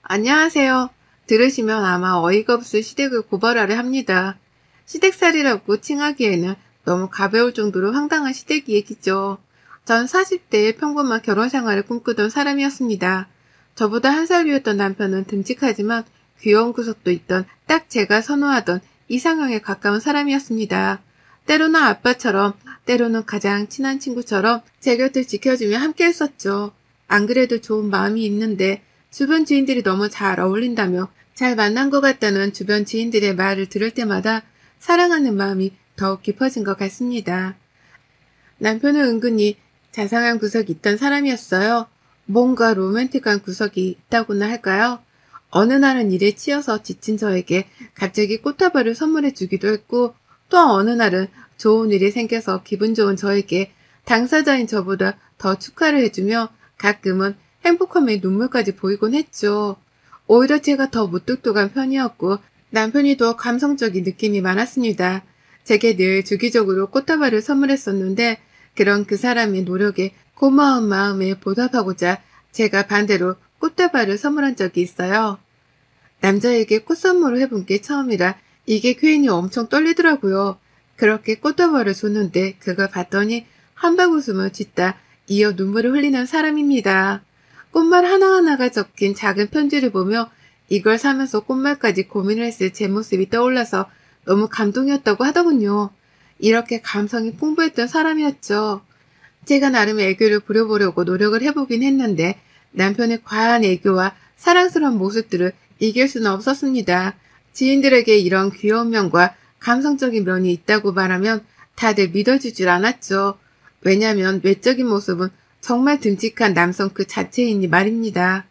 안녕하세요. 들으시면 아마 어이가 없을 시댁을 고발하려 합니다. 시댁살이라고 칭하기에는 너무 가벼울 정도로 황당한 시댁 얘기죠. 전 40대의 평범한 결혼 생활을 꿈꾸던 사람이었습니다. 저보다 한 살 위였던 남편은 듬직하지만 귀여운 구석도 있던 딱 제가 선호하던 이상형에 가까운 사람이었습니다. 때로는 아빠처럼, 때로는 가장 친한 친구처럼 제 곁을 지켜주며 함께 했었죠. 안 그래도 좋은 마음이 있는데 주변 지인들이 너무 잘 어울린다며 잘 만난 것 같다는 주변 지인들의 말을 들을 때마다 사랑하는 마음이 더욱 깊어진 것 같습니다. 남편은 은근히 자상한 구석이 있던 사람이었어요. 뭔가 로맨틱한 구석이 있다고나 할까요? 어느 날은 일에 치여서 지친 저에게 갑자기 꽃다발을 선물해 주기도 했고, 또 어느 날은 좋은 일이 생겨서 기분 좋은 저에게 당사자인 저보다 더 축하를 해주며 가끔은 행복함에 눈물까지 보이곤 했죠. 오히려 제가 더 무뚝뚝한 편이었고 남편이 더 감성적인 느낌이 많았습니다. 제게 늘 주기적으로 꽃다발을 선물했었는데 그런 그 사람의 노력에 고마운 마음에 보답하고자 제가 반대로 꽃다발을 선물한 적이 있어요. 남자에게 꽃 선물을 해본 게 처음이라 이게 괜히 엄청 떨리더라고요. 그렇게 꽃다발을 줬는데 그걸 봤더니 한방 웃음을 짓다 이어 눈물을 흘리는 사람입니다. 꽃말 하나하나가 적힌 작은 편지를 보며 이걸 사면서 꽃말까지 고민을 했을 제 모습이 떠올라서 너무 감동이었다고 하더군요. 이렇게 감성이 풍부했던 사람이었죠. 제가 나름 애교를 부려보려고 노력을 해보긴 했는데 남편의 과한 애교와 사랑스러운 모습들을 이길 수는 없었습니다. 지인들에게 이런 귀여운 면과 감성적인 면이 있다고 말하면 다들 믿어주질 않았죠. 왜냐면 외적인 모습은 정말 듬직한 남성 그 자체이니 말입니다.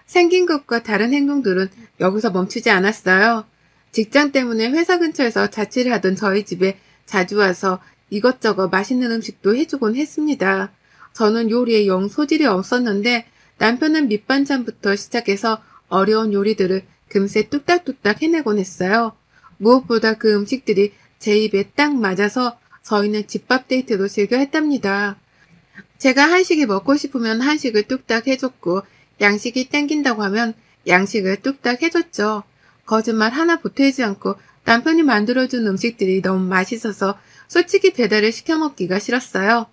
생긴 것과 다른 행동들은 여기서 멈추지 않았어요. 직장 때문에 회사 근처에서 자취를 하던 저희 집에 자주 와서 이것저것 맛있는 음식도 해주곤 했습니다. 저는 요리에 영 소질이 없었는데 남편은 밑반찬부터 시작해서 어려운 요리들을 금세 뚝딱뚝딱 해내곤 했어요. 무엇보다 그 음식들이 제 입에 딱 맞아서 저희는 집밥 데이트도 즐겨 했답니다. 제가 한식이 먹고 싶으면 한식을 뚝딱 해줬고 양식이 땡긴다고 하면 양식을 뚝딱 해줬죠. 거짓말 하나 보태지 않고 남편이 만들어준 음식들이 너무 맛있어서 솔직히 배달을 시켜 먹기가 싫었어요.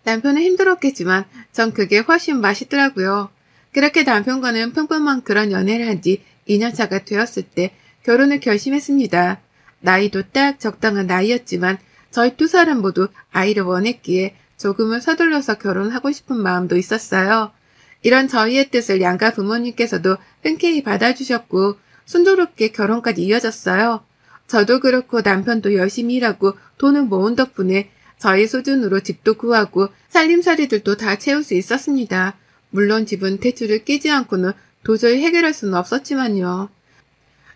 남편은 힘들었겠지만 전 그게 훨씬 맛있더라고요. 그렇게 남편과는 평범한 그런 연애를 한 지 2년차가 되었을 때 결혼을 결심했습니다. 나이도 딱 적당한 나이였지만 저희 두 사람 모두 아이를 원했기에 조금은 서둘러서 결혼하고 싶은 마음도 있었어요. 이런 저희의 뜻을 양가 부모님께서도 흔쾌히 받아주셨고 순조롭게 결혼까지 이어졌어요. 저도 그렇고 남편도 열심히 일하고 돈을 모은 덕분에 저희 수준으로 집도 구하고 살림살이들도 다 채울 수 있었습니다. 물론 집은 대출을 끼지 않고는 도저히 해결할 수는 없었지만요.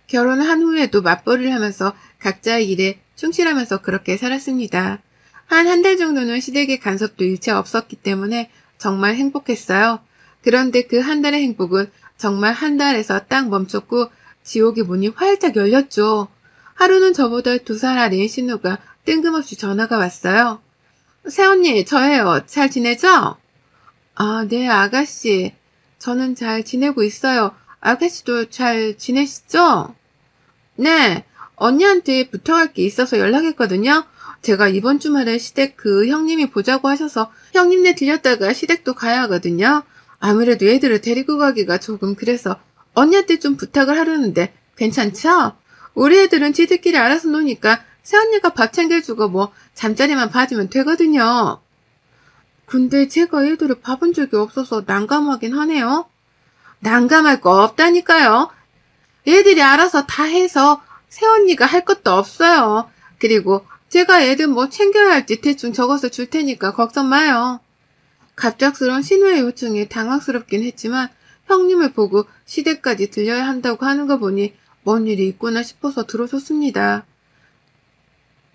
결혼을 한 후에도 맞벌이를 하면서 각자의 일에 충실하면서 그렇게 살았습니다. 한 달 정도는 시댁의 간섭도 일체 없었기 때문에 정말 행복했어요. 그런데 그 한 달의 행복은 정말 한 달에서 딱 멈췄고 지옥의 문이 활짝 열렸죠. 하루는 저보다 2살 아래인 신우가 뜬금없이 전화가 왔어요. 새언니, 저예요. 잘 지내죠? 아, 네, 아가씨. 저는 잘 지내고 있어요. 아가씨도 잘 지내시죠? 네, 언니한테 부탁할 게 있어서 연락했거든요. 제가 이번 주말에 시댁 그 형님이 보자고 하셔서 형님네 들렸다가 시댁도 가야 하거든요. 아무래도 애들을 데리고 가기가 조금 그래서 언니한테 좀 부탁을 하려는데 괜찮죠? 우리 애들은 지들끼리 알아서 노니까 새언니가 밥 챙겨주고 뭐 잠자리만 봐주면 되거든요. 근데 제가 애들을 봐본 적이 없어서 난감하긴 하네요. 난감할 거 없다니까요. 애들이 알아서 다 해서 새언니가 할 것도 없어요. 그리고 제가 애들 뭐 챙겨야 할지 대충 적어서 줄 테니까 걱정 마요. 갑작스러운 신우의 요청에 당황스럽긴 했지만 형님을 보고 시댁까지 들려야 한다고 하는 거 보니 뭔 일이 있구나 싶어서 들어줬습니다.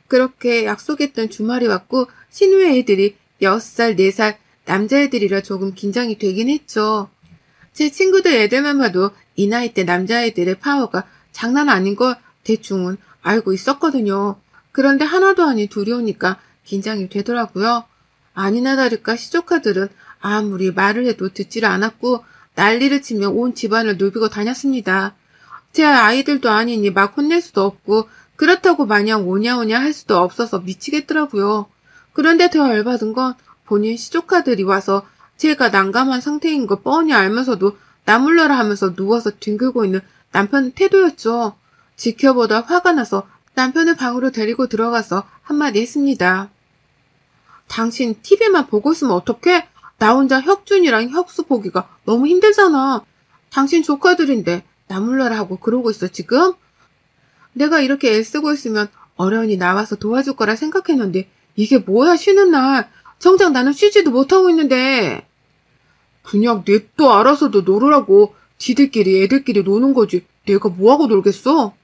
그렇게 약속했던 주말이 왔고 신우의 애들이 6살, 4살 남자애들이라 조금 긴장이 되긴 했죠. 제 친구들 애들만 봐도 이 나이 때 남자애들의 파워가 장난 아닌 걸 대충은 알고 있었거든요. 그런데 하나도 아닌 둘이 오니까 긴장이 되더라고요. 아니나 다를까 시조카들은 아무리 말을 해도 듣지를 않았고 난리를 치며 온 집안을 누비고 다녔습니다. 제 아이들도 아니니 막 혼낼 수도 없고 그렇다고 마냥 오냐오냐 할 수도 없어서 미치겠더라고요. 그런데 더 열받은 건 본인 시조카들이 와서 제가 난감한 상태인 거 뻔히 알면서도 나몰라라 하면서 누워서 뒹굴고 있는 남편 태도였죠. 지켜보다 화가 나서 남편을 방으로 데리고 들어가서 한마디 했습니다. 당신 TV만 보고 있으면 어떡해? 나 혼자 혁준이랑 혁수 보기가 너무 힘들잖아. 당신 조카들인데 나몰라라 하고 그러고 있어 지금? 내가 이렇게 애쓰고 있으면 어련히 나와서 도와줄 거라 생각했는데 이게 뭐야 쉬는 날. 정작 나는 쉬지도 못하고 있는데. 그냥 냅둬 알아서도 놀으라고. 지들끼리 애들끼리 노는 거지. 내가 뭐하고 놀겠어?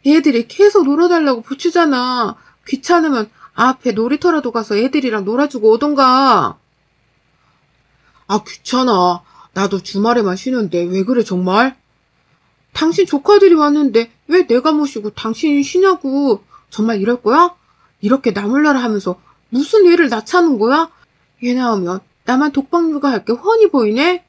애들이 계속 놀아달라고 부추잖아. 귀찮으면 앞에 놀이터라도 가서 애들이랑 놀아주고 오던가. 아 귀찮아. 나도 주말에만 쉬는데 왜 그래 정말? 당신 조카들이 왔는데 왜 내가 모시고 당신이 쉬냐고. 정말 이럴 거야? 이렇게 나몰라라 하면서 무슨 애를 낳자는 거야? 얘 나오면 나만 독박 육아할 게 훤히 보이네?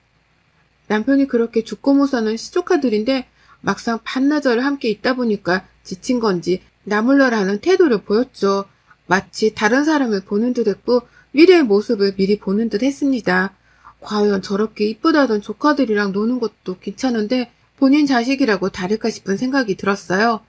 남편이 그렇게 죽고 못 사는 시조카들인데 막상 반나절을 함께 있다 보니까 지친 건지 나몰라라 하는 태도를 보였죠. 마치 다른 사람을 보는 듯 했고 미래의 모습을 미리 보는 듯 했습니다. 과연 저렇게 이쁘다던 조카들이랑 노는 것도 귀찮은데 본인 자식이라고 다를까 싶은 생각이 들었어요.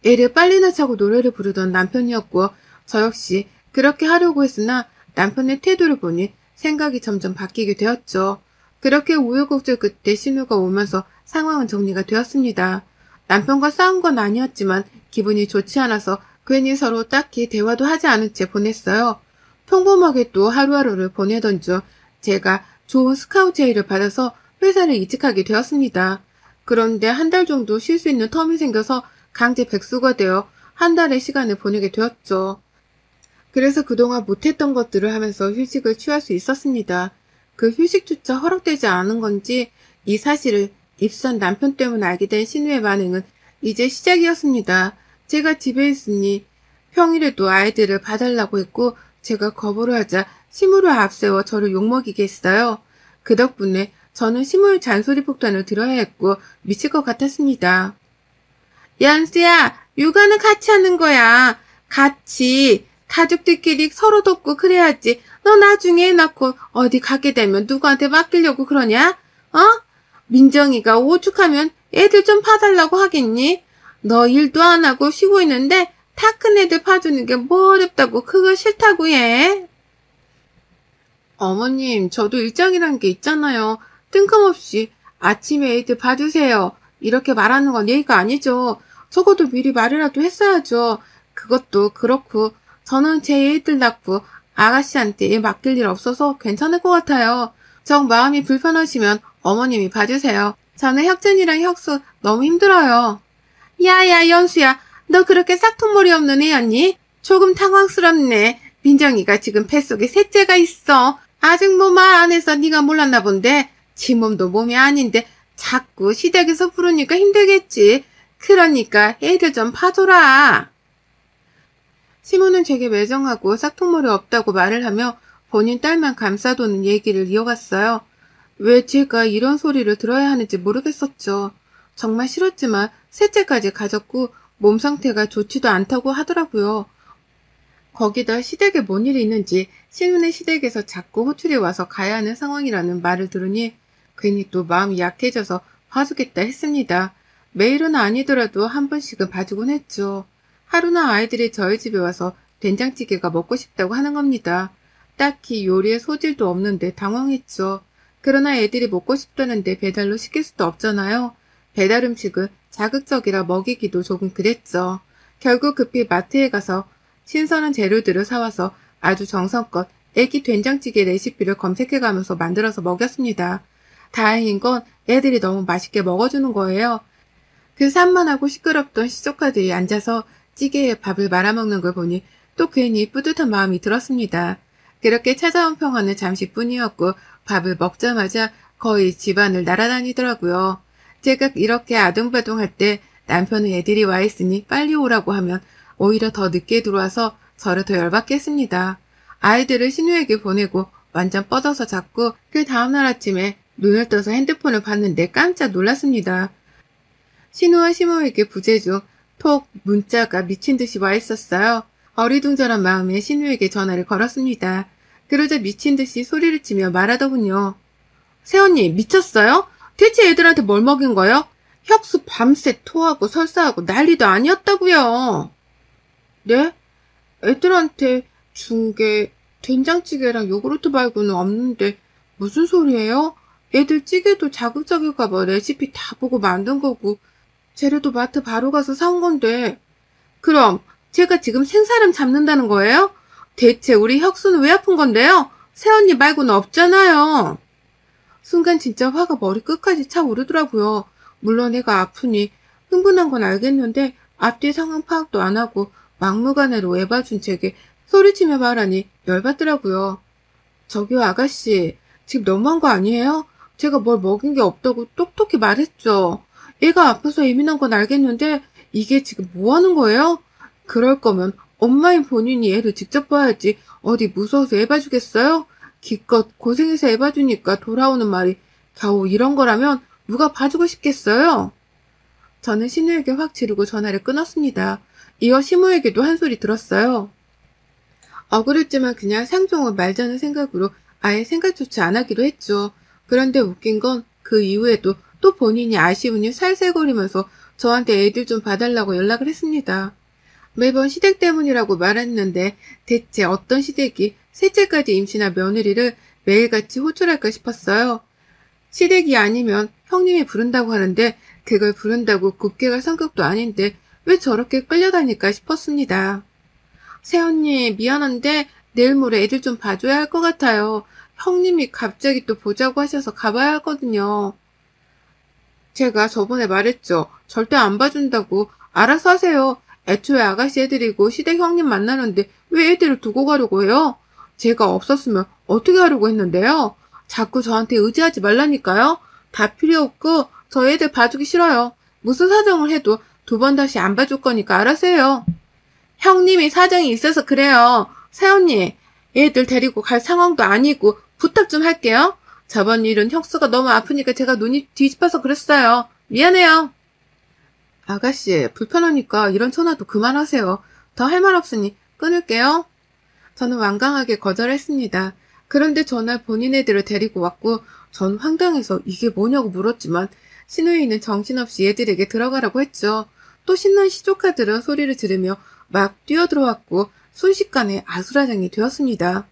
애를 빨리 낳자고 노래를 부르던 남편이었고 저 역시 그렇게 하려고 했으나 남편의 태도를 보니 생각이 점점 바뀌게 되었죠. 그렇게 우여곡절 끝에 신우가 오면서 상황은 정리가 되었습니다. 남편과 싸운 건 아니었지만 기분이 좋지 않아서 괜히 서로 딱히 대화도 하지 않은 채 보냈어요. 평범하게 또 하루하루를 보내던 중 제가 좋은 스카우트 제의를 받아서 회사를 이직하게 되었습니다. 그런데 한 달 정도 쉴 수 있는 텀이 생겨서 강제 백수가 되어 한 달의 시간을 보내게 되었죠. 그래서 그동안 못했던 것들을 하면서 휴식을 취할 수 있었습니다. 그 휴식조차 허락되지 않은 건지 이 사실을 입사한 남편 때문에 알게 된 신우의 반응은 이제 시작이었습니다. 제가 집에 있으니 평일에도 아이들을 봐달라고 했고 제가 거부를 하자 시무를 앞세워 저를 욕먹이게 했어요. 그 덕분에 저는 시무의 잔소리 폭탄을 들어야 했고 미칠 것 같았습니다. 연수야, 육아는 같이 하는 거야. 같이. 가족들끼리 서로 돕고 그래야지. 너 나중에 애 낳고 어디 가게 되면 누구한테 맡기려고 그러냐? 어? 민정이가 오죽하면 애들 좀 봐달라고 하겠니? 너 일도 안 하고 쉬고 있는데 다 큰 애들 봐주는 게 뭐 어렵다고 그거 싫다고 해. 어머님, 저도 일장이란 게 있잖아요. 뜬금없이 아침에 애들 봐주세요. 이렇게 말하는 건 예의가 아니죠. 적어도 미리 말이라도 했어야죠. 그것도 그렇고 저는 제 애들 낳고 아가씨한테 애 맡길 일 없어서 괜찮을 것 같아요. 정 마음이 불편하시면 어머님이 봐주세요. 저는 혁준이랑 혁수 너무 힘들어요. 야야 연수야, 너 그렇게 싹퉁머리 없는 애였니? 조금 당황스럽네. 민정이가 지금 뱃속에 셋째가 있어. 아직 뭐 말 안 해서 네가 몰랐나 본데 지 몸도 몸이 아닌데 자꾸 시댁에서 부르니까 힘들겠지. 그러니까 애들 좀 봐줘라. 시모는 제게 매정하고 싹퉁머리 없다고 말을 하며 본인 딸만 감싸도는 얘기를 이어갔어요. 왜 제가 이런 소리를 들어야 하는지 모르겠었죠. 정말 싫었지만 셋째까지 가졌고 몸 상태가 좋지도 않다고 하더라고요. 거기다 시댁에 뭔 일이 있는지 신우네 시댁에서 자꾸 호출이 와서 가야 하는 상황이라는 말을 들으니 괜히 또 마음이 약해져서 봐주겠다 했습니다. 매일은 아니더라도 한 번씩은 봐주곤 했죠. 하루나 아이들이 저희 집에 와서 된장찌개가 먹고 싶다고 하는 겁니다. 딱히 요리에 소질도 없는데 당황했죠. 그러나 애들이 먹고 싶다는데 배달로 시킬 수도 없잖아요. 배달 음식은 자극적이라 먹이기도 조금 그랬죠. 결국 급히 마트에 가서 신선한 재료들을 사와서 아주 정성껏 애기 된장찌개 레시피를 검색해가면서 만들어서 먹였습니다. 다행인 건 애들이 너무 맛있게 먹어주는 거예요. 그 산만하고 시끄럽던 시조카들이 앉아서 찌개에 밥을 말아먹는 걸 보니 또 괜히 뿌듯한 마음이 들었습니다. 그렇게 찾아온 평화는 잠시뿐이었고 밥을 먹자마자 거의 집안을 날아다니더라고요. 제가 이렇게 아둥바둥할 때 남편은 애들이 와 있으니 빨리 오라고 하면 오히려 더 늦게 들어와서 저를 더 열받게 했습니다. 아이들을 신우에게 보내고 완전 뻗어서 잤고 그 다음날 아침에 눈을 떠서 핸드폰을 봤는데 깜짝 놀랐습니다. 신우와 시모에게 부재 중 톡 문자가 미친 듯이 와 있었어요. 어리둥절한 마음에 신우에게 전화를 걸었습니다. 그러자 미친 듯이 소리를 치며 말하더군요. 새언니 미쳤어요? 대체 애들한테 뭘 먹인 거요? 혁수 밤새 토하고 설사하고 난리도 아니었다고요. 네? 애들한테 준 게 된장찌개랑 요구르트 말고는 없는데 무슨 소리예요? 애들 찌개도 자극적일까봐 레시피 다 보고 만든 거고 재료도 마트 바로 가서 사온 건데 그럼 제가 지금 생사람 잡는다는 거예요? 대체 우리 혁수는 왜 아픈 건데요? 새언니 말고는 없잖아요. 순간 진짜 화가 머리 끝까지 차오르더라고요. 물론 애가 아프니 흥분한 건 알겠는데 앞뒤 상황 파악도 안 하고 막무가내로 애봐준 제게 소리치며 말하니 열받더라고요. 저기요 아가씨, 지금 너무한 거 아니에요? 제가 뭘 먹인 게 없다고 똑똑히 말했죠. 애가 아파서 예민한 건 알겠는데 이게 지금 뭐 하는 거예요? 그럴 거면 엄마인 본인이 애를 직접 봐야지 어디 무서워서 애 봐주겠어요? 기껏 고생해서 애 봐주니까 돌아오는 말이 겨우 이런 거라면 누가 봐주고 싶겠어요? 저는 신우에게 확 지르고 전화를 끊었습니다. 이어 시모에게도 한 소리 들었어요. 억울했지만 그냥 상종을 말자는 생각으로 아예 생각조차 안 하기로 했죠. 그런데 웃긴 건 그 이후에도 또 본인이 아쉬우니 살살거리면서 저한테 애들 좀 봐달라고 연락을 했습니다. 매번 시댁 때문이라고 말했는데 대체 어떤 시댁이 셋째까지 임신한 며느리를 매일같이 호출할까 싶었어요. 시댁이 아니면 형님이 부른다고 하는데 그걸 부른다고 곱게 갈 성격도 아닌데 왜 저렇게 끌려다닐까 싶었습니다. 새언니 미안한데 내일 모레 애들 좀 봐줘야 할 것 같아요. 형님이 갑자기 또 보자고 하셔서 가봐야 하거든요. 제가 저번에 말했죠. 절대 안 봐준다고. 알아서 하세요. 애초에 아가씨 애들이고 시댁 형님 만나는데 왜 애들을 두고 가려고 해요? 제가 없었으면 어떻게 하려고 했는데요? 자꾸 저한테 의지하지 말라니까요. 다 필요 없고 저 애들 봐주기 싫어요. 무슨 사정을 해도 2번 다시 안 봐줄 거니까 알아서 해요. 형님이 사정이 있어서 그래요. 새언니, 애들 데리고 갈 상황도 아니고 부탁 좀 할게요. 저번 일은 혁수가 너무 아프니까 제가 눈이 뒤집어서 그랬어요. 미안해요. 아가씨, 불편하니까 이런 전화도 그만하세요. 더 할 말 없으니 끊을게요. 저는 완강하게 거절했습니다. 그런데 전날 본인 애들을 데리고 왔고 전 황당해서 이게 뭐냐고 물었지만 시누이는 정신없이 애들에게 들어가라고 했죠. 또 신난 시조카들은 소리를 지르며 막 뛰어들어왔고 순식간에 아수라장이 되었습니다.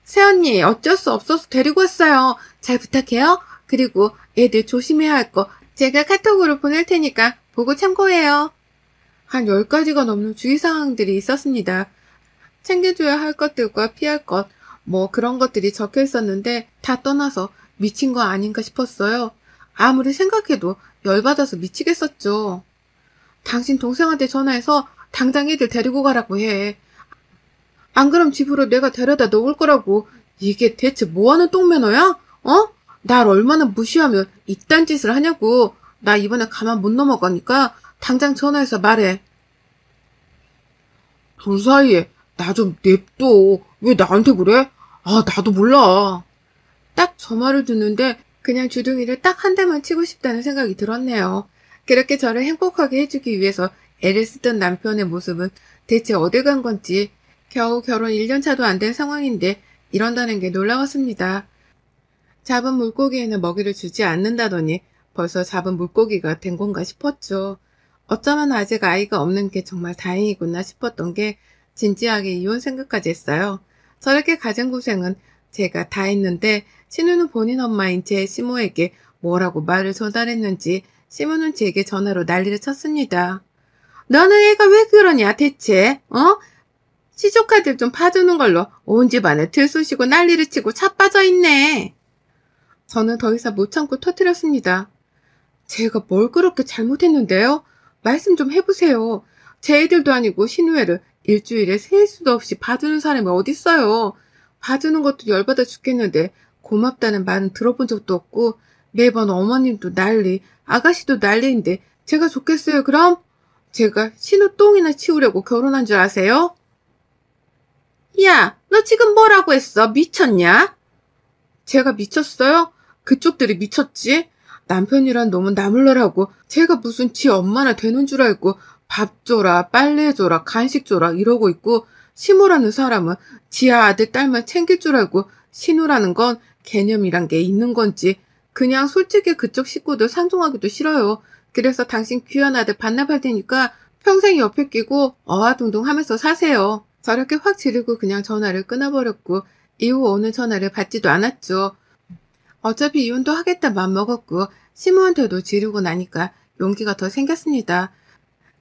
새언니 어쩔 수 없어서 데리고 왔어요. 잘 부탁해요. 그리고 애들 조심해야 할 거 제가 카톡으로 보낼 테니까 보고 참고해요. 한 10가지가 넘는 주의사항들이 있었습니다. 챙겨줘야 할 것들과 피할 것, 뭐 그런 것들이 적혀 있었는데 다 떠나서 미친 거 아닌가 싶었어요. 아무리 생각해도 열받아서 미치겠었죠. 당신 동생한테 전화해서 당장 애들 데리고 가라고 해. 안 그럼 집으로 내가 데려다 놓을 거라고. 이게 대체 뭐하는 똥매너야? 어? 날 얼마나 무시하면 이딴 짓을 하냐고. 나 이번에 가만 못 넘어가니까 당장 전화해서 말해. 둘 사이에 나 좀 냅둬. 왜 나한테 그래? 아, 나도 몰라. 딱 저 말을 듣는데 그냥 주둥이를 딱 한 대만 치고 싶다는 생각이 들었네요. 그렇게 저를 행복하게 해주기 위해서 애를 쓰던 남편의 모습은 대체 어디 간 건지 겨우 결혼 1년 차도 안 된 상황인데 이런다는 게 놀라웠습니다. 잡은 물고기에는 먹이를 주지 않는다더니 벌써 잡은 물고기가 된 건가 싶었죠. 어쩌면 아직 아이가 없는 게 정말 다행이구나 싶었던 게 진지하게 이혼 생각까지 했어요. 저렇게 가진 고생은 제가 다 했는데 신우는 본인 엄마인 제 시모에게 뭐라고 말을 전달했는지 시모는 제게 전화로 난리를 쳤습니다. 너는 애가 왜 그러냐 대체? 어? 시조카들 좀 봐주는 걸로 온 집안에 들쑤시고 난리를 치고 자빠져 있네. 저는 더 이상 못 참고 터뜨렸습니다. 제가 뭘 그렇게 잘못했는데요? 말씀 좀 해보세요. 제 애들도 아니고 신우애를 일주일에 셀 수도 없이 봐주는 사람이 어딨어요. 봐주는 것도 열받아 죽겠는데 고맙다는 말은 들어본 적도 없고 매번 어머님도 난리, 아가씨도 난리인데 제가 좋겠어요 그럼? 제가 신우 똥이나 치우려고 결혼한 줄 아세요? 야, 너 지금 뭐라고 했어? 미쳤냐? 제가 미쳤어요? 그쪽들이 미쳤지? 남편이란 놈은 나몰라라고 제가 무슨 지 엄마나 되는 줄 알고 밥 줘라, 빨래 줘라, 간식 줘라 이러고 있고 시모라는 사람은 지 아들, 딸만 챙길 줄 알고 신우라는 건 개념이란 게 있는 건지 그냥 솔직히 그쪽 식구들 상종하기도 싫어요. 그래서 당신 귀한 아들 반납할 테니까 평생 옆에 끼고 어화둥둥 하면서 사세요. 저렇게 확 지르고 그냥 전화를 끊어버렸고 이후 오는 전화를 받지도 않았죠. 어차피 이혼도 하겠다 맘먹었고 시모한테도 지르고 나니까 용기가 더 생겼습니다.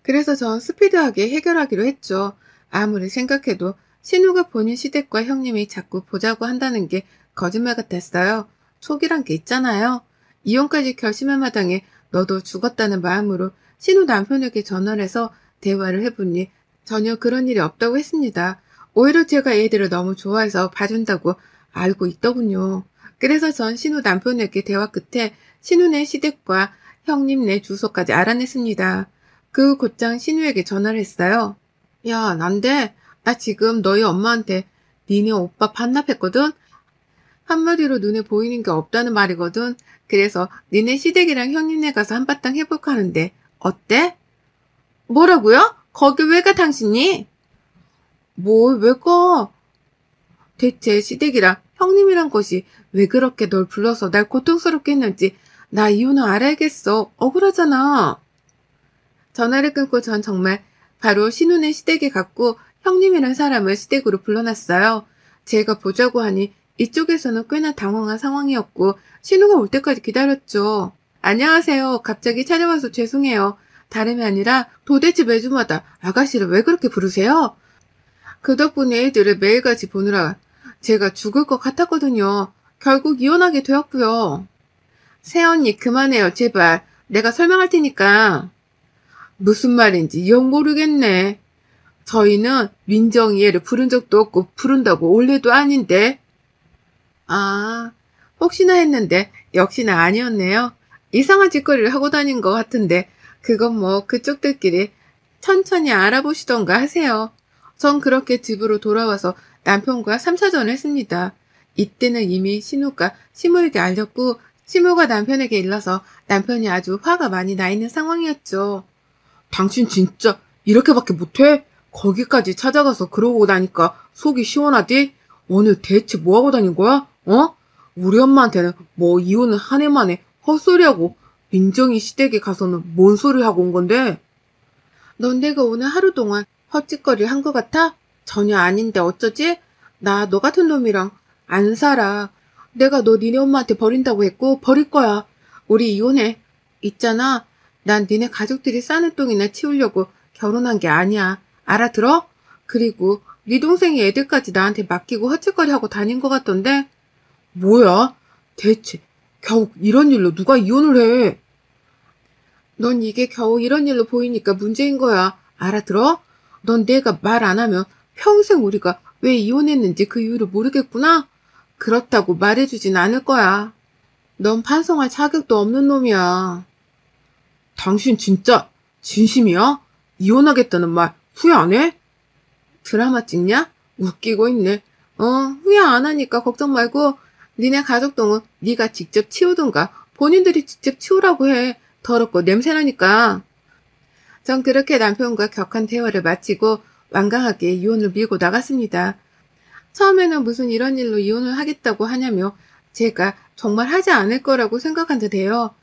그래서 전 스피드하게 해결하기로 했죠. 아무리 생각해도 신우가 본인 시댁과 형님이 자꾸 보자고 한다는 게 거짓말 같았어요. 촉이란 게 있잖아요. 이혼까지 결심한 마당에 너도 죽었다는 마음으로 신우 남편에게 전화를 해서 대화를 해보니 전혀 그런 일이 없다고 했습니다. 오히려 제가 애들을 너무 좋아해서 봐준다고 알고 있더군요. 그래서 전 신우 남편에게 대화 끝에 신우네 시댁과 형님네 주소까지 알아냈습니다. 그 곧장 신우에게 전화를 했어요. 야, 난데 나 지금 너희 엄마한테 니네 오빠 반납했거든? 한마디로 눈에 보이는 게 없다는 말이거든. 그래서 니네 시댁이랑 형님네 가서 한바탕 해볼까 하는데 어때? 뭐라고요? 거기 왜 가 당신이? 뭘 왜 가? 대체 시댁이랑 형님이란 것이 왜 그렇게 널 불러서 날 고통스럽게 했는지 나 이유는 알아야겠어. 억울하잖아. 전화를 끊고 전 정말 바로 신우네 시댁에 갔고 형님이란 사람을 시댁으로 불러놨어요. 제가 보자고 하니 이쪽에서는 꽤나 당황한 상황이었고 신우가 올 때까지 기다렸죠. 안녕하세요. 갑자기 찾아와서 죄송해요. 다름이 아니라 도대체 매주마다 아가씨를 왜 그렇게 부르세요? 그 덕분에 애들을 매일같이 보느라 제가 죽을 것 같았거든요. 결국 이혼하게 되었고요. 새언니 그만해요. 제발. 내가 설명할 테니까. 무슨 말인지 영 모르겠네. 저희는 민정이 애를 부른 적도 없고 부른다고 올해도 아닌데. 아, 혹시나 했는데 역시나 아니었네요. 이상한 짓거리를 하고 다닌 것 같은데 그건 뭐 그쪽들끼리 천천히 알아보시던가 하세요. 전 그렇게 집으로 돌아와서 남편과 3차전을 했습니다. 이때는 이미 신우가 시모에게 알렸고 시모가 남편에게 일러서 남편이 아주 화가 많이 나 있는 상황이었죠. 당신 진짜 이렇게밖에 못해? 거기까지 찾아가서 그러고 나니까 속이 시원하디? 오늘 대체 뭐하고 다닌 거야? 어? 우리 엄마한테는 뭐 이혼은 한 해 만에 헛소리하고 민정이 시댁에 가서는 뭔 소리 하고 온 건데? 넌 내가 오늘 하루 동안 헛짓거리를 한 것 같아? 전혀 아닌데 어쩌지? 나 너 같은 놈이랑 안 살아. 내가 너 니네 엄마한테 버린다고 했고 버릴 거야. 우리 이혼해. 있잖아. 난 니네 가족들이 싸는 똥이나 치우려고 결혼한 게 아니야. 알아들어? 그리고 네 동생이 애들까지 나한테 맡기고 헛짓거리 하고 다닌 것 같던데? 뭐야? 대체 겨우 이런 일로 누가 이혼을 해? 넌 이게 겨우 이런 일로 보이니까 문제인 거야. 알아들어? 넌 내가 말 안 하면 평생 우리가 왜 이혼했는지 그 이유를 모르겠구나? 그렇다고 말해주진 않을 거야. 넌 반성할 자격도 없는 놈이야. 당신 진짜 진심이야? 이혼하겠다는 말 후회 안 해? 드라마 찍냐? 웃기고 있네. 후회 안 하니까 걱정 말고 니네 가족동은 네가 직접 치우든가 본인들이 직접 치우라고 해. 더럽고 냄새나니까. 전 그렇게 남편과 격한 대화를 마치고 완강하게 이혼을 밀고 나갔습니다. 처음에는 무슨 이런 일로 이혼을 하겠다고 하냐며 제가 정말 하지 않을 거라고 생각했는데요.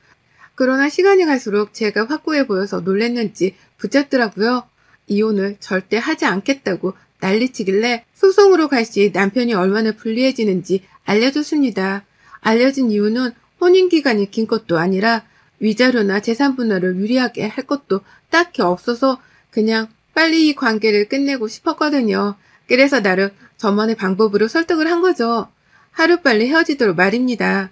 그러나 시간이 갈수록 제가 확고해 보여서 놀랬는지 붙잡더라고요. 이혼을 절대 하지 않겠다고 난리치길래 소송으로 갈 시 남편이 얼마나 불리해지는지 알려줬습니다. 알려진 이유는 혼인기간이 긴 것도 아니라 위자료나 재산 분할을 유리하게 할 것도 딱히 없어서 그냥 빨리 이 관계를 끝내고 싶었거든요. 그래서 나름 저만의 방법으로 설득을 한 거죠. 하루빨리 헤어지도록 말입니다.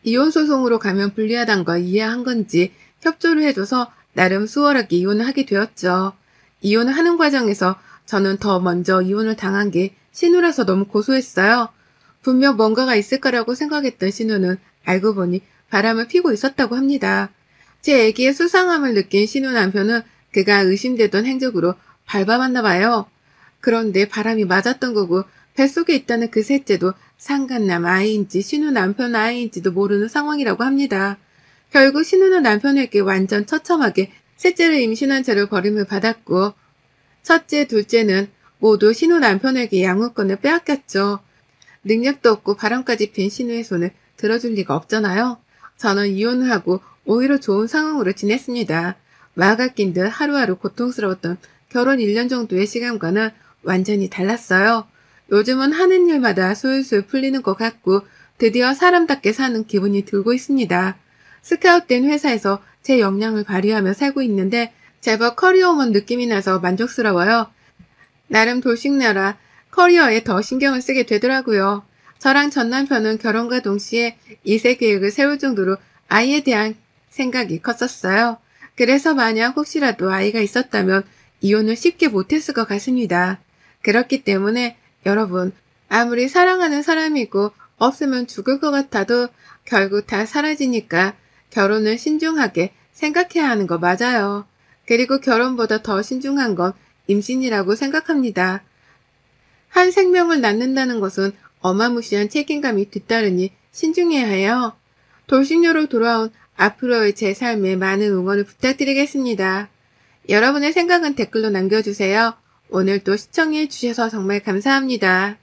이혼 소송으로 가면 불리하다는 걸 이해한 건지 협조를 해줘서 나름 수월하게 이혼을 하게 되었죠. 이혼을 하는 과정에서 저는 더 먼저 이혼을 당한 게 신우라서 너무 고소했어요. 분명 뭔가가 있을 거라고 생각했던 신우는 알고 보니 바람을 피고 있었다고 합니다. 제 애기의 수상함을 느낀 신우 남편은 그가 의심되던 행적으로 밟아봤나 봐요. 그런데 바람이 맞았던 거고 뱃속에 있다는 그 셋째도 상간남 아이인지 신우 남편 아이인지도 모르는 상황이라고 합니다. 결국 신우는 남편에게 완전 처참하게 셋째를 임신한 채로 버림을 받았고 첫째, 둘째는 모두 신우 남편에게 양육권을 빼앗겼죠. 능력도 없고 바람까지 핀 신우의 손을 들어줄 리가 없잖아요. 저는 이혼을 하고 오히려 좋은 상황으로 지냈습니다. 마가 낀 듯 하루하루 고통스러웠던 결혼 1년 정도의 시간과는 완전히 달랐어요. 요즘은 하는 일마다 술술 풀리는 것 같고 드디어 사람답게 사는 기분이 들고 있습니다. 스카웃된 회사에서 제 역량을 발휘하며 살고 있는데 제법 커리어우먼 느낌이 나서 만족스러워요. 나름 돌싱녀라 커리어에 더 신경을 쓰게 되더라고요. 저랑 전 남편은 결혼과 동시에 2세 계획을 세울 정도로 아이에 대한 생각이 컸었어요. 그래서 만약 혹시라도 아이가 있었다면 이혼을 쉽게 못했을 것 같습니다. 그렇기 때문에 여러분, 아무리 사랑하는 사람이고 없으면 죽을 것 같아도 결국 다 사라지니까 결혼을 신중하게 생각해야 하는 거 맞아요. 그리고 결혼보다 더 신중한 건 임신이라고 생각합니다. 한 생명을 낳는다는 것은 어마무시한 책임감이 뒤따르니 신중해야 해요. 돌싱녀로 돌아온 앞으로의 제 삶에 많은 응원을 부탁드리겠습니다. 여러분의 생각은 댓글로 남겨주세요. 오늘도 시청해 주셔서 정말 감사합니다.